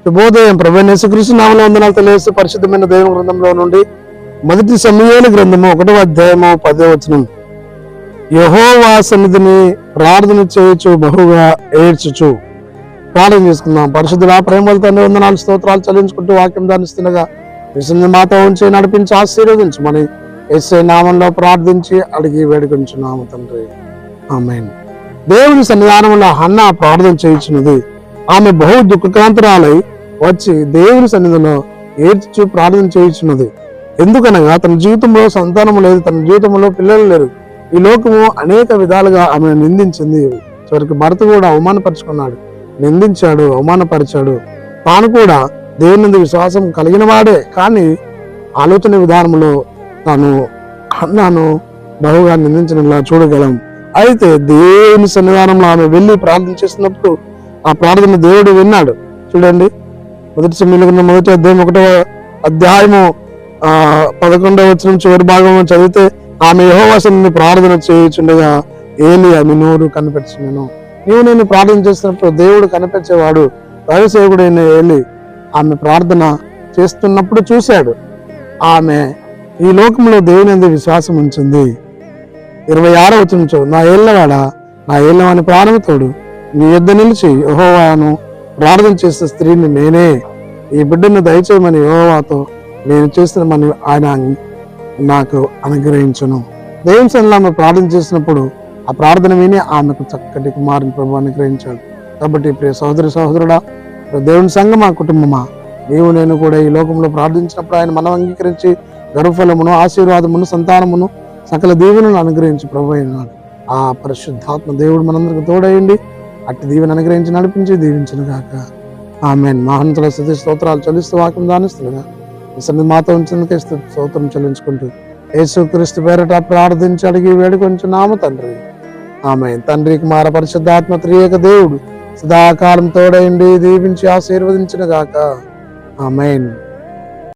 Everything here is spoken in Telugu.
శుభోదయం. ప్రభువైన యేసుక్రీస్తు నామములో వందనాలు తెలియజేస్తూ పరిశుద్ధమైన దైవ గ్రంథంలో నుండి మొదటి సమూయేలు గ్రంథము 1వ అధ్యాయము 10వ వచనం. యెహోవా సన్నిధిని ప్రార్థన చేయొచ్చు, బహుగా ఏడ్చుచు. ప్రార్థన చేసుకుందాం. పరిశుద్ధుడా, ప్రేమల తండ్రి, వందనాలు స్తోత్రాలు చెల్లించుకుంటూ వాక్యం దానిస్తుండగా విషయాన్ని మాతో ఉంచి నడిపించి ఆశీర్వదించమని యేసయ్య నామంలో ప్రార్థించి అడిగి వేడుకొంచున్నాము తండ్రి. ఆమేన్. దేవుని సన్నిధానంలో హన్న ప్రార్థన చేయించినది. ఆమె బహు దుఃఖకాంతరాలై వచ్చి దేవుని సన్నిధిలో ఏడ్చి ప్రార్థన చేయించున్నది. ఎందుకనగా తన జీవితంలో సంతానం లేదు, తన జీవితంలో పిల్లలు లేరు. ఈ లోకము అనేక విధాలుగా ఆమెను నిందించింది. చివరికి భర్త కూడా అవమానపరుచుకున్నాడు, నిందించాడు, అవమానపరిచాడు. తాను కూడా దేవుని యందు విశ్వాసం కలిగిన వాడే, కానీ ఆలోచన విధానంలో తాను హన్నాను బహుగా నిందించినలా చూడగలం. అయితే దేవుని సన్నిధానంలో ఆమె వెళ్ళి ప్రార్థన చేస్తున్నప్పుడు ఆ ప్రార్థన దేవుడు విన్నాడు. చూడండి, మొదటి సమయంలో మొదటి అధ్యాయం 1వ అధ్యాయము 11వ వచనం చివరి భాగం చదివితే ఆమె యెహోవా సన్నిధిని ప్రార్థన చేయుచుండగా ఏలీ ఆమె నోరు కనిపెట్టుచుండెను. నేను ప్రార్థన చేస్తున్నప్పుడు దేవుడు కనిపించేవాడు. దైవసేవకుడైన ఏలీ ఆమె ప్రార్థన చేస్తున్నప్పుడు చూశాడు. ఆమె ఈ లోకంలో దేవుని యందు విశ్వాసం ఉంచింది. 26వ వచనం, నా ఏళ్ళవాడా, నా ఏళ్ళవాని ప్రాణముతోడు నీ యొద్ద నిలిచి యెహోవాను ప్రార్థన చేసే స్త్రీని నేనే. ఈ బిడ్డను దయచేయమని యెహోవాతో నేను చేస్తున్నమని ఆయన నాకు అనుగ్రహించను. దేవుని సన్నిధిలో ఆమె ప్రార్థన చేసినప్పుడు ఆ ప్రార్థన విని ఆమెకు చక్కటి కుమారుని ప్రభు అనుగ్రహించాడు. కాబట్టి ప్రియ సహోదరి సహోదరుడా, దేవుని సంఘమా, కుటుంబమా, నీవు నేను కూడా ఈ లోకంలో ప్రార్థించినప్పుడు ఆయన మనం అంగీకరించి గర్వఫలమును, ఆశీర్వాదమును, సంతానమును, సకల దీవెనలను అనుగ్రహించి ప్రభు అయినాడు. ఆ పరిశుద్ధాత్మ దేవుడు మనందరికి తోడయండి. అట్టి దీవెన అనుగ్రహించి నడిపించి దీవించిన గాక. ఆమేన్. మహోన్నతుల స్తుతి స్తోత్రాలు చెల్లిస్తూ వాక్యం దానిస్తుండగా సన్నిధి మాతో ఉంచేందుకే స్తోత్రం చెల్లించుకుంటూ యేసుక్రీస్తు పేరట ప్రార్థించి అడిగి వేడుకొంచున్నాము తండ్రి. ఆమేన్. తండ్రి, కుమార, పరిశుద్ధాత్మ త్రియేక దేవుడు సదాకాలం తోడయండి, దీవించి ఆశీర్వదించిన గాక. ఆమేన్.